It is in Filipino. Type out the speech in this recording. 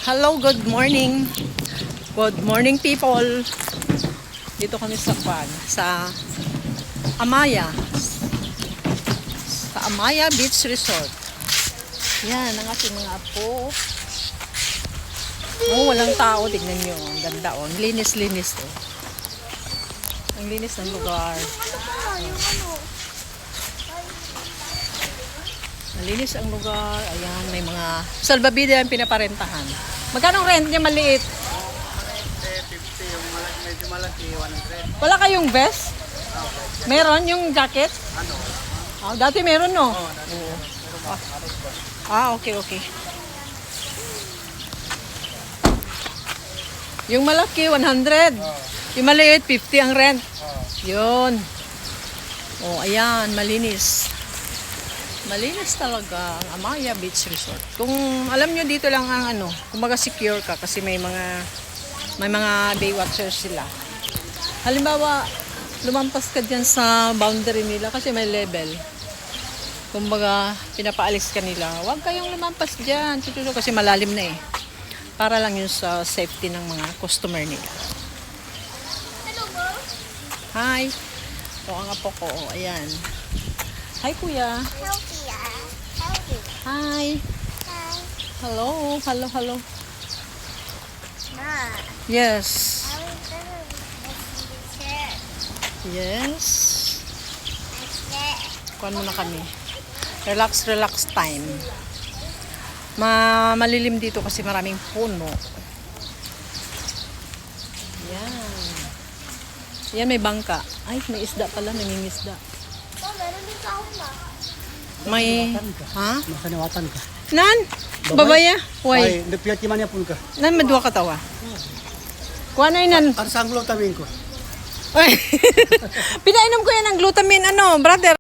Hello, good morning. Good morning, people. Dito kami sa Amaya. Sa Amaya Beach Resort. Yan, ang ating mga apo. Oh, walang tao. Tignan nyo. Ang ganda, oh. Linis-linis, oh. Ang linis ng lugar. Malinis ang lugar. Ayan, may mga salbabida yung pinaparentahan. Magkano rent niya maliit? 50, yung medyo malaki, 100. Wala kayong vest? Meron yung jacket? Ano? Ah, dati meron, no? Oo, dati meron. Okay. Yung malaki, 100. Yung maliit, 50 ang rent. Yun. Oh, ayan, malinis. Malinis talaga ang Amaya Beach Resort. Kung alam nyo dito lang ang kumbaga secure ka kasi may mga day watchers sila. Halimbawa, lumampas ka dyan sa boundary nila kasi may level. Kumbaga, pinapaalis ka nila. Huwag kayong lumampas dyan. Kasi malalim na eh. Para lang yun sa safety ng mga customer nila. Hi. O, ang apo ko. O, ayan. Hi, kuya. Hi. Hello. Yes. Yes. Kuhan muna kami. Relax time. Malilim dito kasi maraming puno. Yan. Yan, may bangka. Ay, may isda pala. Nangingisda. Meron din tao na. May... Ha? Masaniwatan ka. Nan? Babaya? Why? Ay, nagpiyat man niya pun ka. Nan, madwa ka tawa. Kuha na yun, nan. Ang sanglo tamin ko. Ay, pinainom ko yan ng glutamine, brother.